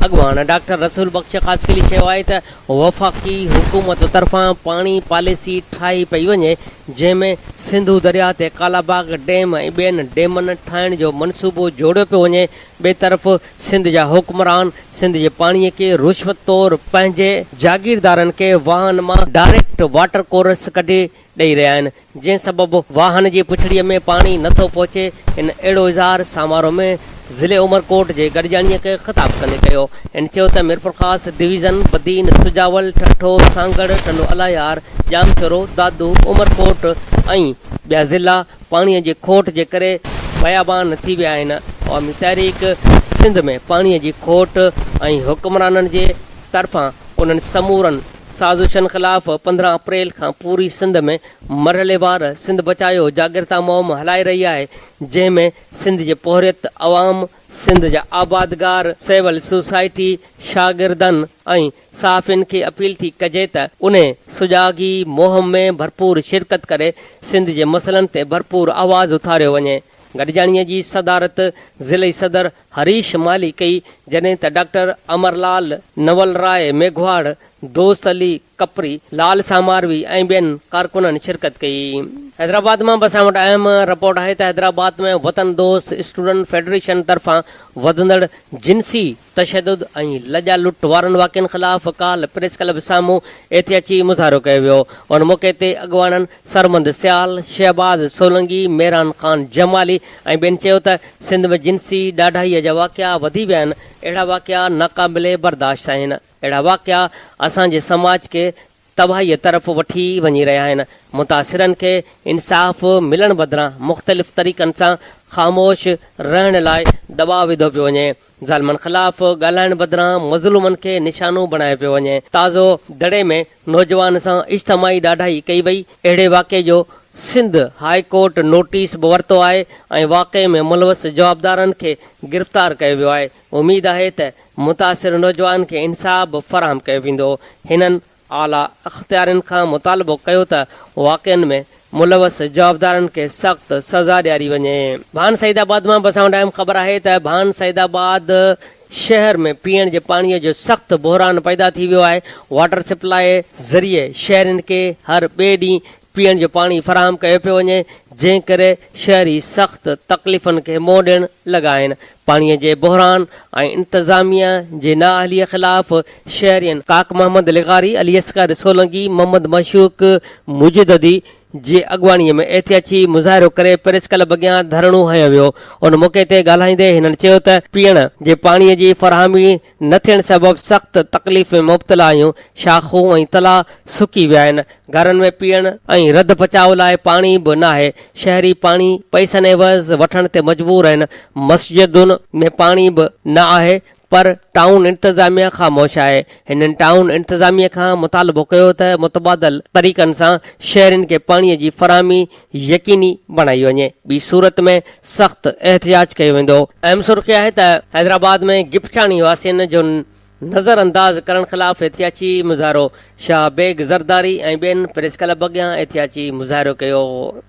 अॻवान डॉक्टर रसूल बख्श ख़ासकिली चयो आहे त वफ़ाक़ी हुकूमत तरफ़ां पाणी पॉलिसी ठाही पई वञे, जंहिंमें सिंधू दरिया ते कालाबाग डैम ऐं ॿियनि डैमनि ठाहिण जो मनसूबो जोड़ियो पियो वञे। ॿिए तरफ़ सिंध जा हुकमरान सिंध जे पाणीअ खे रिश्वत तौरु पंहिंजे जागीरदारनि खे वाहन मां डायरेक्ट वाटर कोर्स कढी ॾेई रहिया आहिनि, जंहिं सबबि वाहन जी पुछड़ीअ में पाणी नथो पहुचे। इन अहिड़ो इज़हार समारोह में ज़िले उमरकोट जे गॾिजाणीअ खे ख़िताब कंदे कयो। इन चयो त मीरपुरख़ास डिवीज़न, बदीन, सुजावल, ठठो, सांगड़, टंडो अलायार, जामचोरो, दादू, उमरकोट ऐं ॿिया ज़िला पाणीअ जी खोट जे करे बयाबान थी विया आहिनि। अवामी तहरीक सिंध में पाणीअ जी खोट ऐं हुकमराननि जे तरफ़ां उन्हनि समूरनि साज़िशनि ख़िलाफ़ 15 अप्रैल खां पूरी सिंध में मरहलेवार सिंध बचायो जागृता मुहिम हलाए रही आहे, जंहिंमें सिंध जे पोहरियत अवाम, सिंध जा आबादगार, सिविल सोसाइटी, शागिर्दनि ऐं साफ़िन खे अपील थी कजे त उन सुजागी मुहिम में भरपूर शिरकत करे सिंध जे मसइलनि ते भरपूर आवाज़ उथारियो वञे। गॾिजाणीअ जी सदारत ज़िले सदर हरीश माली कई, जॾहिं त डॉक्टर अमरलाल, नवल राय मेघवाड़, दोस्त अली कपरी, लाल सामारवी ऐं ॿियनि कारकुननि शिरकत कई। हैदराबाद मां असां वटि अहम रिपोर्ट आहे त हैदराबाद में वतन दोस्त स्टूडेंट फेडरेशन तरफ़ां वधंदड़ जिन्सी तशदुद ऐं लॼा लुट वारनि वाक़िअनि ख़िलाफ़ काल प्रेस क्लब साम्हूं एहतियाती मुज़ाहिरो कयो वियो। उन मौक़े ते अॻवाननि सरमंद सियाल, शहबाज़ सोलंगी, मेहरान ख़ान जमाली ऐं ॿियनि चयो त सिंध में जिन्सी ॾाढाईअ जा वाक़िआ वधी विया आहिनि। अहिड़ा वाक़िआ नाक़ाबिले बर्दाश्त आहिनि। अहिड़ा वाक़िआ असांजे समाज खे तबाहीअ तरफ़ वठी वञी रहिया आहिनि। मुतासिरनि खे इंसाफ़ मिलण बदिरां मुख़्तलिफ़ तरीक़नि सां ख़ामोश रहण लाइ दबाउ विधो पियो वञे। ज़ालिमनि ख़िलाफ़ ॻाल्हाइण बदिरां मज़लूमनि खे निशानो बणायो पियो वञे। ताज़ो दड़े में नौजवान सां इज्तिमाही ॾाढाई कई वई। अहिड़े वाक़े जो सिंध हाई कोर्ट नोटिस बि वरितो आहे ऐं वाक़े में मुलवस जवाबदारनि खे गिरफ़्तार कयो वियो आहे। उमेद आहे त मुतासिर नौजवान खे इंसाफ़ फ़राहम कयो वेंदो। हिननि आला अख़्तियारनि खां मुतालबो कयो त वाक़िअनि में मुलवस जवाबदारनि खे सख़्त सज़ा ॾियारी वञे। भान सईदाबाद मां असां वटि अहम ख़बर आहे त भान सईदाबाद शहर में पीअण जे पाणीअ जो सख़्त बहिरान पैदा थी वियो आहे। वाटर सप्लाई ज़रिए शहरनि खे हर ॿिए ॾींहुं पीअण जो पाणी फ़राहम कयो पियो वञे, जंहिं करे शहरी सख़्त तकलीफ़ुनि खे मुंहुं ॾियण लॻा आहिनि। पाणीअ जे बहिरान ऐं इंतिज़ामिया जे नाअहलीअ ख़िलाफ़ शहरियुनि काक मोहम्मद लिगारी, अली असगर सोलंगी, मोहम्मद मशूक मुजिददी, जी अॻुवाणीअ में एहतियाती मुज़ाहिरो करे प्रेस क्लब अॻियां धरणो हयो वियो। उन मौक़े ते ॻाल्हाईंदे हिननि चयो त पीअण जे पाणीअ जी फराहमी न थियण सबबि सख़्त तकलीफ़ में मुब्तला आहियूं। शाखूं ऐं तला सुकी विया आहिनि। घरनि में पीअण ऐं रध बचाव लाइ पाणी बि न आहे। शहरी पाणी पैसनि एवज़ वठण ते मजबूर आहिनि। मस्जिदुनि में पाणी बि न आहे पर टाउन इंतज़ामिया ख़ामोश आहे। हिननि टाउन इंतज़ामिया खां मुतालबो कयो त मुतबादल तरीक़नि सां शहरनि खे पाणीअ जी फराहमी यकीनी बणाई वञे। ॿी सूरत में सख़्त एहतियात कयो वेंदो। अहम सुर्ख़ी आहे त हैदराबाद में गिपछाणी वासियुनि जो नज़र अंदाज़ करण ख़िलाफ़ एहतियाती मुज़ाहिरो। शाहबेग ज़रदारी ऐं ॿियनि प्रेस क्लब अॻियां एहतियाती मुज़ाहिरो कयो।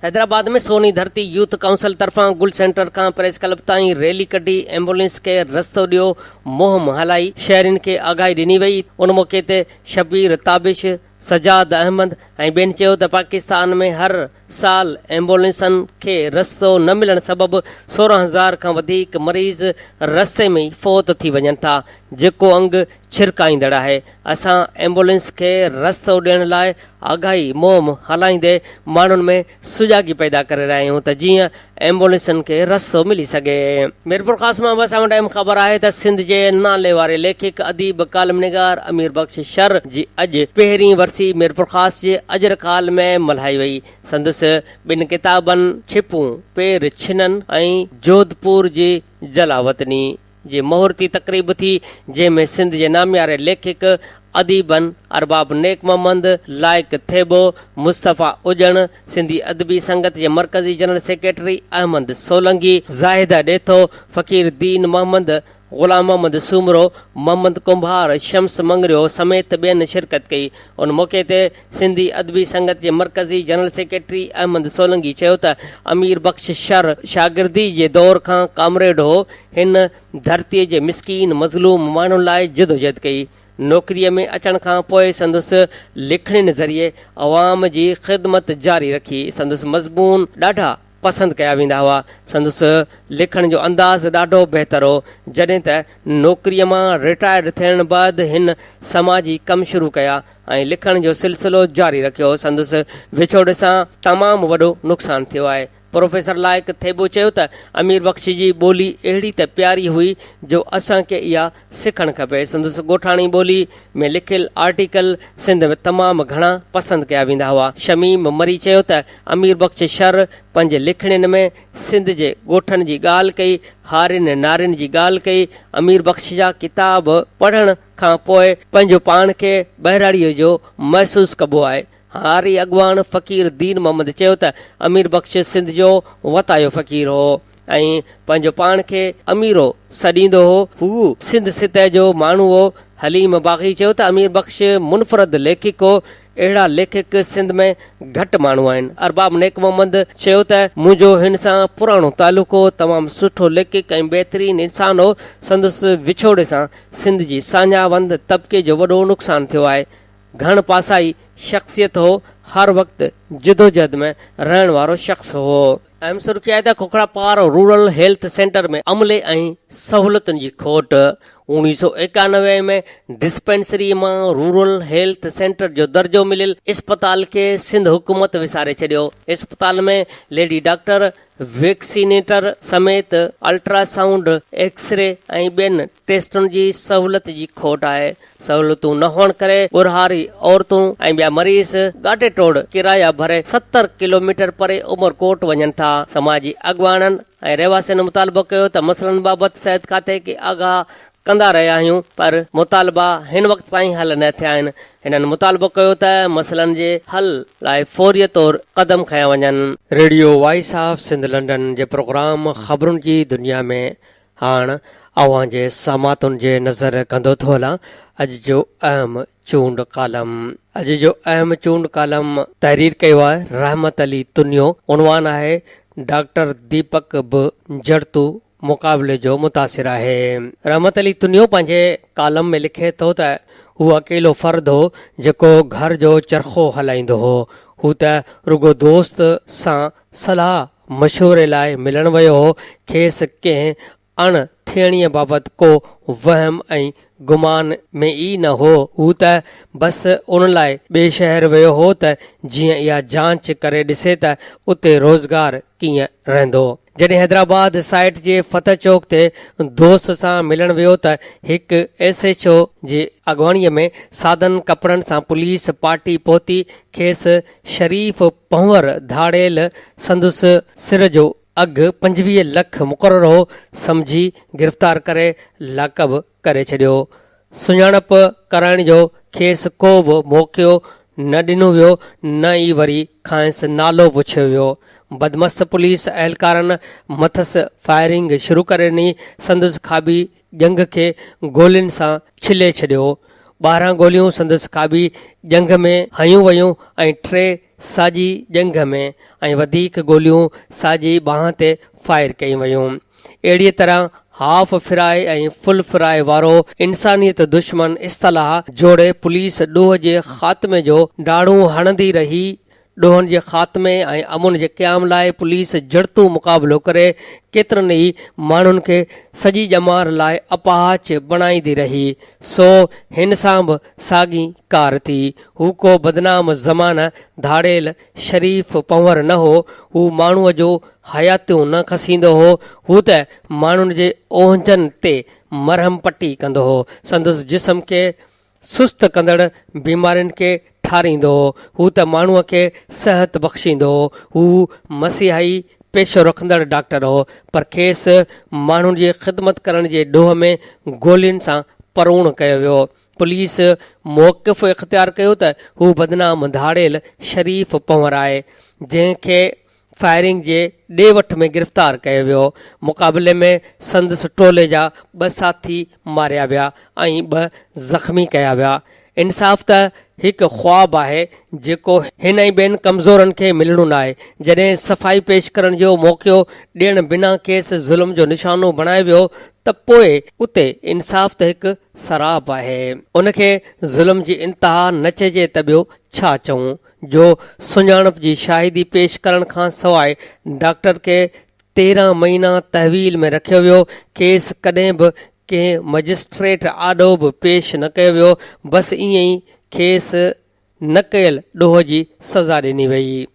हैदराबाद में सोनी धरती यूथ काउंसिल तरफ़ां गुल सेंटर खां प्रेस क्लब ताईं रैली कढी एम्बुलेंस खे रस्तो ॾियो मुहिम हलाई शहरनि खे आगाही ॾिनी वई। उन मौक़े ते शबीर ताबिश सजाद अहमद ऐं ॿियनि चयो त पाकिस्तान में हर साल एम्बुलेंसनि खे रस्तो न मिलण सबबि 16,000 खां वधीक मरीज़ रस्ते में ई फ़ौत थी वञनि था, जेको अंग छिरकाईंदड़ आहे। असां एम्बुलेंस खे रस्तो ॾियण लाइ आगाही मुहिम हलाईंदे माण्हुनि में सुजागी पैदा करे रहिया आहियूं त जीअं एम्बुलेंसनि खे रस्तो मिली सघे। मीरपुर ख़ास मां बस टाइम ख़बर आहे त सिंध जे नाले वारे लेखक अदीब कालमनिगार अमीर बख्श शर जी अॼु पहिरीं वरसी मीरपुर ख़ास जे अजरकाल में मल्हाई वई। संदसि ॿिनि किताबनि छिपूं पेर छिनन ऐं जोधपुर जी जलावतनी जी मुहूर्ती तक़रीब थी, जंहिंमें सिंध जे नामियारे लेखक अदीबन अरबाब नेक मोहम्मद लाइक थेबो मुस्तफ़ा उजण सिंधी अदबी संगत जे मरकज़ी जनरल सेक्रेटरी अहमद सोलंगी ज़ाहिदा ॾेथो फ़कीर दीन मोहम्मद ग़ुलाम मोहम्मद सूमरो मोहम्मद कुंभार शम्स मंगरियो समेत ॿियनि शिरकत कई। उन मौक़े ते सिंधी अदबी संगत जे मरकज़ी जनरल सेक्रेटरी अहमद सोलंगी चयो त अमीर बख्श शर शागिर्दी जे दौर खां कामरेड हो। हिन धरतीअ जे मिसकीन मज़लूम माण्हुनि लाइ जिदोजहद कई। नौकरीअ में अचण खां पोइ संदसि लिखणनि ज़रिए अवाम जी ख़िदमत जारी रखी। संदसि मज़मून ॾाढा पसंदि कया वेंदा हुआ। संदसि लिखण जो अंदाज़ ॾाढो बहितर हो। जॾहिं त नौकरीअ मां रिटायर थियण बैदि हिन समाजी कमु शुरू कया ऐं लिखण जो सिलसिलो जारी रखियो। संदसि विछोड़ सां तमामु वॾो नुक़सानु थियो आहे। प्रोफेसर लाइक थेबो चयो त अमीर बख्श जी ॿोली अहिड़ी त प्यारी हुई जो असांखे इहा सिखणु खपे। संदसि ॻोठाणी ॿोली में लिखियलु आर्टिकल सिंध में तमामु घणा पसंदि कया वेंदा हुआ। शमीम मरी चयो त अमीर बख्श शर पंहिंजे लिखणनि में सिंध जे ॻोठनि जी ॻाल्हि कई, हारियुनि नारियुनि जी ॻाल्हि कई। अमीर बख्श जा किताब पढ़ण खां पोइ पंहिंजो पाण खे बहिराड़ीअ जो महसूसु कबो आहे। हारी अॻवान फ़कीर दीन मोहम्मद चयो त अमीर बख्श सिंध जो वतायो फ़कीर हो ऐं पंहिंजो पाण खे अमीरो सॾींदो हो। हू सिंध सितह जो माण्हू हो। हलीम बाग़ी चयो त अमीर बख्श मुनफ़रद लेखक हो। अहिड़ा लेखक सिंध में घटि माण्हू आहिनि। अरबाब नेक मोहम्मद चयो त मुंहिंजो हिन सां पुराणो तालुक़ो तमामु सुठो लेखक ऐं बहितरीन इंसान हो। संदसि विछोड़े सां सिंध जी सान्यावंद तबिके जो वॾो नुक़सानु थियो आहे। घण पासाई शख़्सियत हो। हर वक़्तु जिदोजहद में रहण वारो शख़्स हो। अहम सुर्ख़ी आहे त खोखरापार रूरल हेल्थ सेंटर में अमले ऐं सहूलियतुनि जी खोट। 1991 में डिस्पेंसरी मां रूरल हेल्थ सेंटर जो दर्जो मिलियल इस्पताल खे सिंध हुकूमत विसारे छॾियो। इस्पताल में लेडी डॉक्टर वैक्सीनेटर समेत अल्ट्रासाउंड एक्सरे ऐं ॿियनि टेस्टुनि जी सहूलियत जी खोट आहे। सहूलियतूं न हुअण करे ॿुरहारी औरतूं ऐं ॿिया मरीज़ ॻाटे टोड़ किराया भरे 70 किलोमीटर परे उमरकोट वञनि था। समाजी अॻवाननि ऐं रहवासियुनि मुतालबो कयो त मसइलनि बाबति सिहत खाते खे आगाह कंदा रहिया आहियूं, पर मुतालबा हिन वक़्त ताईं हल न थिया आहिनि। हिननि मुतालबो कयो त मसइलनि जे हल लाइ फौरी तौर क़दम खयां वञनि। Radio voice of Sindh London जे प्रोग्राम ख़बरुनि जी दुनिया में हाणे अव्हां जे समातुनि जे नज़र कंदो थो हलां अॼु जो अहम चूंड कालम। अॼु जो अहम चूंड कालम तहरीर कयो आहे रहमत अली तुनियो। उनवान आहे डॉक्टर दीपक बि जड़तू मुक़ाबले जो मुतासिर आहे। रहमत अली तुनियो पंहिंजे कालम में लिखे थो त हू अकेलो फ़र्द हो जेको घर जो चरखो हलाईंदो हो। हू त रुगो दोस्त सां सलाह मशवरे लाइ मिलण वियो हो। खेसि कंहिं अण थियणीअ बाबति को वहम ऐं गुमान में ई न हो। हू त बसि उन लाइ ॿिए शहर वियो हो त जीअं इहा जांच करे ॾिसे त उते रोज़गार कीअं रहंदो। जॾहिं हैदराबाद साइट जे फतेह चौक ते दोस्त सां मिलण वियो त हिकु SHO जे अॻवाणीअ में सादन कपिड़नि सां पुलिस पार्टी पहुती खेसि शरीफ़ पंवर धाड़ेल संदुसि सिर जो अघु 25 लख मुक़ररु हो सम्झी गिरफ़्तार करे लाकब करे छॾियो। सुञाणप कराइण जो खेसि को बि मौक़ो न ॾिनो वियो, न ई वरी खांसि नालो पुछियो वियो। बदमस्त पुलिस अहलकारनि मथसि फायरिंग शुरू करे ॾिनी। संदुसि खाबी जंग खे गोलियुनि सां छिले छॾियो। 12 गोलियूं संदुसि खाबी जंग में हयूं वयूं ऐं 3 साॼी जंग में ऐं वधीक गोलियूं साॼी बांह ते फायर कयूं वयूं। अहिड़ीअ तरह हाफ फिराए ऐं फुल फिराए वारो इंसानियत दुश्मन इस्तलाह जोड़े पुलिस ॾोह जे ख़ात्मे जो डाड़ू हणंदी रही। ॾोहनि जे ख़ात्मे ऐं अमुन जे क़याम लाइ पुलिस जड़तू मुक़ाबिलो करे केतिरनि ई माण्हुनि खे सॼी ॼमार लाइ अपाहच बणाईंदी रही। सो हिन सां बि साॻी कार थी। हू को बदनाम ज़मान धाड़ेल शरीफ़ पंवर न हो। हू माण्हूअ जो हयातियूं न खसींदो हो। हू त माण्हुनि जे ओंजनि ते मरहम पटी कंदो हो। संदुसि जिस्म खे सुस्त कंदड़ बीमारियुनि खे ठारींदो हो। हू त माण्हूअ खे सिहत बख़्शींदो हो। हू मसीहाई पेशो रखंदड़ डॉक्टर हो, पर खेसि माण्हुनि जी ख़िदमत करण जे ॾोह में गोलियुनि सां परूण कयो वियो। पुलिस मौक़िफ़ इख़्तियार कयो त हू बदनाम धाड़ेल शरीफ़ पंवर आहे, जंहिंखे फायरिंग जे ॾे वठ में गिरफ़्तार कयो वियो। मुक़ाबले में संदसि टोले जा 2 साथी मारिया विया ऐं 2 ज़ख़्मी कया विया। इंसाफ़ त हिकु ख़्वाबु आहे जेको हिन ई ॿियनि कमज़ोरनि खे मिलणो न आहे। जॾहिं सफ़ाई पेश करण जो मौक़ो ॾियण बिना खेसि ज़ुल्म जो निशानो बणाए वियो त पोइ उते इंसाफ़ त हिकु सराब आहे। उनखे ज़ुल्म जी इंतिहा न चइजे त ॿियो छा चऊं, जो सुञाणप जी शाहिदी पेश करण खां सवाइ डॉक्टर खे 13 महीना तहवील में रखियो वियो। खेसि कॾहिं बि कंहिं मजिस्ट्रेट आॾो बि पेश न कयो वियो। बसि ईअं ई खेसि न कयल ॾोह जी सज़ा ॾिनी वई।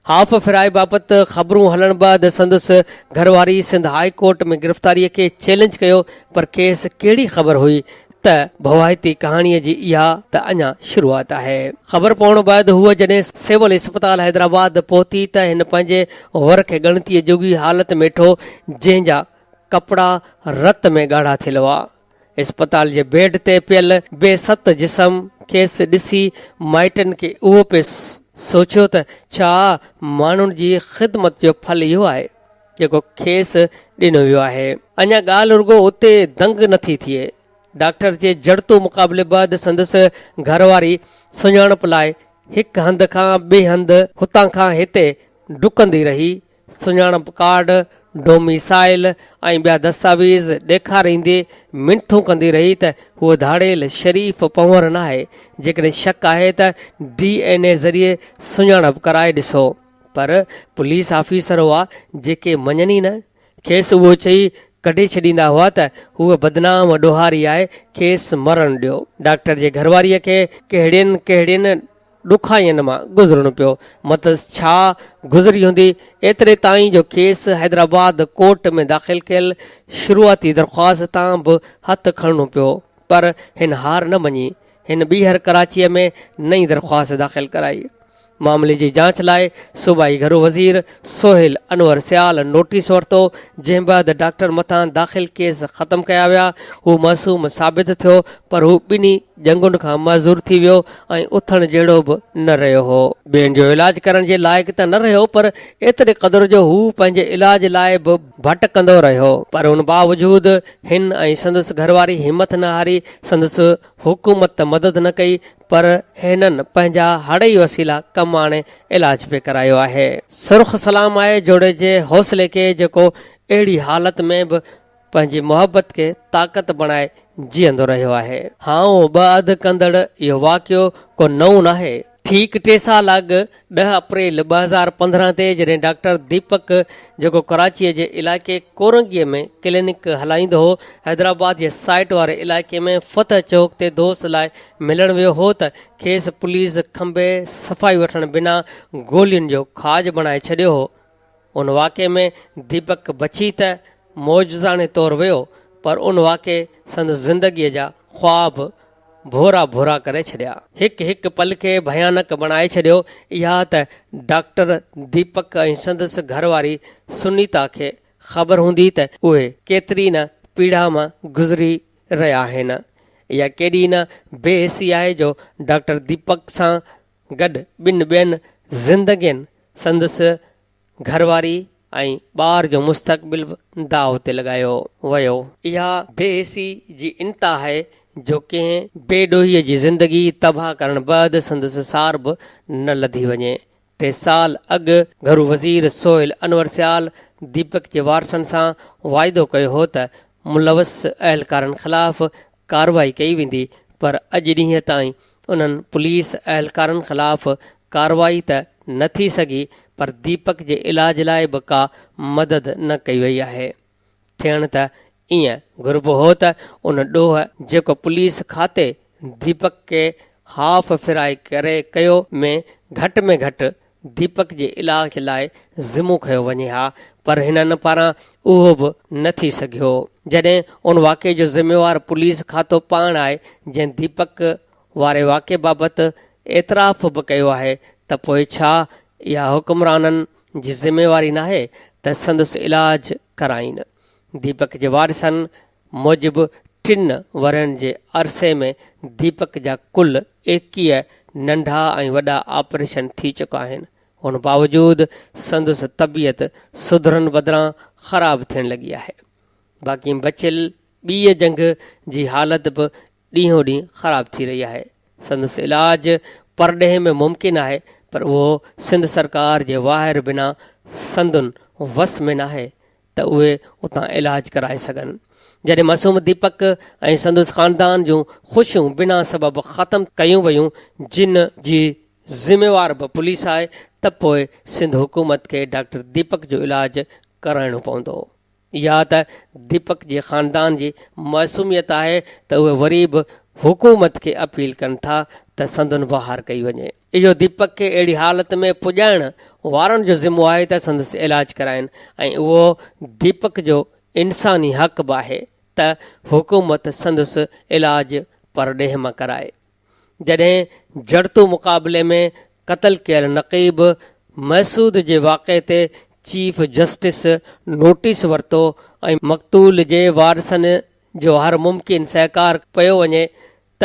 हाफ फिराए बाबति ख़बरूं हलण बैदि संदसि घरवारी सिंध हाई कोर्ट में गिरफ़्तारीअ खे चैलेंज कयो, पर खेसि कहिड़ी ख़बर हुई त भवाइती कहाणीअ जी इहा त अञा शुरूआत आहे। ख़बर पवण बैदि हूअ जॾहिं सिविल इस्पताल हैदराबाद पहुती त हिन पंहिंजे वर खे ॻणतीअ जोगी हालत में ॾिठो, जंहिंजा कपिड़ा रत में ॻाढ़ा थियल हुआ। इस्पताल जे बेड ते पियल बेसत जिस्म खेसि ॾिसी माइटनि खे उहो पिए सोचियो त छा माण्हुनि जी ख़िदमत जो फल इहो आहे जेको खेसि ॾिनो वियो आहे। अञा ॻाल्हि रुगो उते दंग नथी थिए। डॉक्टर जे जड़तू मुक़ाबले बैदि संदसि घरवारी सुञाणप लाइ हिकु हंधि खां ॿिए हंधि हुतां खां हिते डुकंदी रही। सुञाणप कार्ड, डोमिसाइल ऐं ॿिया दस्तावेज़ ॾेखारींदे मिनथूं कंदी रही त हूअ धाड़ेल शरीफ़ पंवर न आहे। जेकॾहिं शक आहे त DNA ज़रिए सुञाणप कराए ॾिसो, पर पुलिस ऑफिसर हुआ जेके मञनि न। खेसि उहो चई कढी छॾींदा हुआ त हूअ बदनाम ॾोहारी आहे, खेसि मरण ॾियो। डॉक्टर जे घरवारीअ खे कहिड़ियुनि ॾुखाइनि मां गुज़रणो पियो। मतलबु छा गुज़री हूंदी। एतिरे ताईं जो खेसि हैदराबाद कोर्ट में दाख़िल कयल शुरूआती दरख़्वास्त तां बि हथु खणणो पियो, पर हिन हार न मञी। हिन ॿीहर कराचीअ में नई दरख़्वास्त दाख़िल कराई। मामले जी जांच लाइ सूबाई घरू वज़ीर सोहेल अनवर सियाल नोटिस वरितो, जंहिं बैदि डॉक्टर मथां दाख़िल केस ख़तमु कया विया। हू मासूम साबित थियो, पर हू ॿिन्ही जंगुनि खां मज़ूर थी वियो ऐं उथण जहिड़ो बि न रहियो हो। ॿियनि जो इलाज करण जे लाइक़ त न रहियो, पर एतिरे क़दुरु जो हू पंहिंजे इलाज लाइ बि भटकंदो रहियो। पर उन बावजूदि हिन ऐं संदसि घरवारी हिमत न हारी। संदसि हुकूमत मदद न कई, पर हिननि पंहिंजा हड़ई वसीला कमु आणे इलाज पे करायो आहे। सुर्ख़ सलाम आहे जोड़े जे हौसले खे, जेको अहिड़ी हालत में बि पंहिंजी मोहबत खे ताक़त बणाए जीअंदो रहियो आहे। हां ॿ अधु कंदड़ इहो वाक़ियो को नओं न आहे। ठीक 3 साल अॻु 10 अप्रैल 2015 ते जॾहिं डॉक्टर दीपक जेको कराचीअ जे इलाइक़े कोरंगीअ में क्लिनिक हलाईंदो हो, हैदराबाद जे साइट वारे इलाइक़े में फतह चौक ते दोस्त लाइ मिलण वियो हो त खेसि पुलिस खंबे सफ़ाई वठण बिना गोलियुनि जो खाज बणाए छॾियो हो। उन वाक़े में दीपक बची त मौजज़ाने तौरु वियो, पर उन वाक़े संदसि ज़िंदगीअ जा ख़्वाब भोरा भोरा करे छॾिया, हिकु हिकु पल खे भयानक बणाए छॾियो। इहा त डॉक्टर दीपक ऐं संदसि घरवारी सुनीता खे ख़बर हूंदी त उहे केतिरी न पीड़ा मां गुज़री रहिया आहिनि। इहा केॾी न बेहसी आहे जो डॉक्टर दीपक सां गॾु ॿिनि ॿियनि ज़िंदगियुनि संदसि घरवारी ऐं ॿार जो मुस्तक़बिल दाव ते लॻायो वियो। इहा बेहसी जी इंता आहे जो कंहिं बेॾोहीअ जी ज़िंदगी तबाह करण बैदि संदसि सार बि न लधी वञे। 3 साल अॻु घरू वज़ीर सोहेल अनवर सियाल दीपक जे वारसनि सां वाइदो कयो हो त मुलवस अहलकारनि ख़िलाफ़ कार्रवाई कई वेंदी, पर अॼु ॾींहं ताईं उन्हनि पुलिस अहलकारनि ख़िलाफ़ कार्रवाई त न थी सघी, पर दीपक जे इलाज लाइ बि का मदद न कई वई आहे। थियण त ईअं घुरिबो हो त उन ॾोह जेको पुलिस खाते दीपक खे हाफ़ फिराए करे कयो में घटि दीपक जे इलाज लाइ ज़िमो खयो वञे हा, पर हिननि पारां उहो बि न थी सघियो। जॾहिं उन वाक़े जो ज़िम्मेवार पुलिस खातो पाण आहे जंहिं दीपक वारे वाक़े बाबति एतिराफ़ बि कयो आहे, त पोइ छा इहा हुकुमराननि जी ज़िम्मेवारी नाहे त संदसि इलाज कराइनि। दीपक जे वारिसनि मूजिबि 3 वरनि जे अरसे में दीपक जा कुल 21 नंढा ऐं वॾा ऑपरेशन थी चुका आहिनि। उन बावजूदि संदसि तबियत सुधरनि बदिरां ख़राब थियण लॻी आहे। बाक़ी बचियल ॿीअ जंग जी हालत बि ॾींहों ॾींहुं ख़राब थी रही आहे। संदसि इलाज परॾेह में मुमकिन आहे, पर उहो सिंध सरकार जे वाहिर बिना संदुनि वस में नाहे त उहे उतां इलाज कराए सघनि। जॾहिं मासूम दीपक ऐं संदसि ख़ानदान जूं ख़ुशियूं बिना सबबु ख़तमु कयूं वयूं, जिन जी ज़िम्मेवार बि पुलिस आहे, त पोइ सिंध हुकूमत खे डॉक्टर दीपक जो इलाज कराइणो पवंदो। इहा त दीपक जे ख़ानदान जी मासूमियत आहे त उहे वरी बि हुकूमत खे अपील कनि था त संदुनि बहार कई वञे। इहो दीपक खे अहिड़ी हालत में पुॼाइण वारनि जो ज़िम्मो आहे त संदसि इलाज कराइनि, ऐं उहो दीपक जो इंसानी हक़ बि आहे त हुकूमत संदसि इलाज परॾेह मां कराए। जॾहिं जड़तू मुक़ाबले में क़तल कयल नक़ीब महसूद जे वाक़े ते चीफ जस्टिस नोटिस वरितो ऐं मक़तूल जे वारसनि जो हर मुमकिन सहकार पियो वञे, त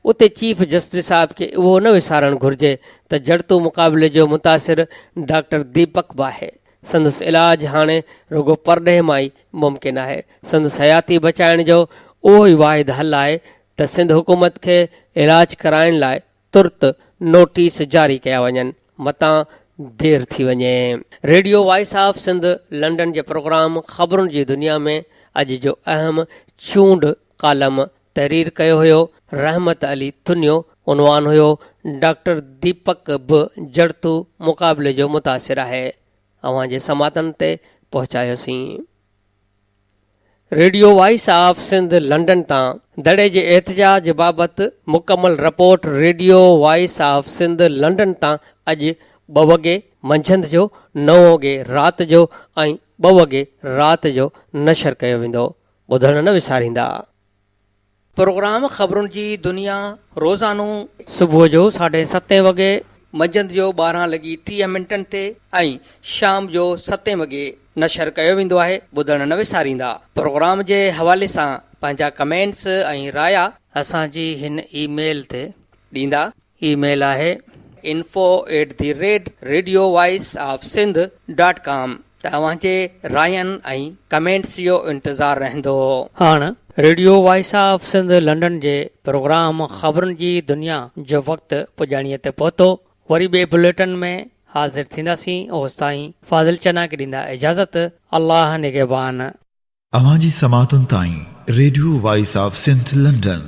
उते चीफ जस्टिस साहिब खे उहो न विसारणु घुर्जे त जड़तू मुक़ाबले जो मुतासिर डॉक्टर दीपक बि आहे। संदसि इलाज हाणे रुगो परॾेह मां ई मुमकिन आहे। संदसि हयाती बचाइण जो उहो ई वाहिद हल आहे त सिंध हुकूमत खे इलाज कराइण लाइ तुर्त नोटिस जारी कया वञनि, मतां देर थी वञे। Radio voice of Sindh London जे प्रोग्राम ख़बरुनि जी दुनिया में अॼु जो अहम चूंड कालम तहरीर कयो हुयो रहमत अली थुनियो। उनवान हुयो डॉक्टर दीपक बि जड़तू मुक़ाबले जो मुतासिर आहे। अव्हां जे समातनि ते पहुचायोसीं। Radio voice of Sindh London तां दड़े जे एहतजाज बाबति मुकमल report radio voice of Sindh London तां अॼु 2 वॻे मंझंदि जो, 9 वॻे राति जो ऐं 2 वॻे राति जो नशर कयो वेंदो। ॿुधण न विसारींदा। प्रोग्राम ख़बरुनि जी दुनिया रोज़ानो सुबुह जो 7:30 वॻे, मंझंदि जो 12:30 ते ऐं शाम जो 7 वॻे नशर कयो वेंदो आहे। ॿुधण न विसारींदा। प्रोग्राम जे हवाले सां पंहिंजा कमेंट्स ऐं राया असांजी हिन ईमेल ते ॾींदा। ईमेल आहे info@radiovoiceofsindh.com। तव्हांजे रायनि ऐं कमेंट्स जो इंतज़ारु रहंदो। हाणे radio voice of Sindh London जे प्रोग्राम ख़बरुनि जी दुनिया जो वक़्तु पुॼाणीअ ते पहुतो। वरी ॿिए बुलेटिन में हाज़िर थींदासीं। ओसिताईं फाज़िल चना खे ॾींदा इजाज़त। अल्लाह निगहबान। अवां जी समातुनि ताईं radio voice of Sindh London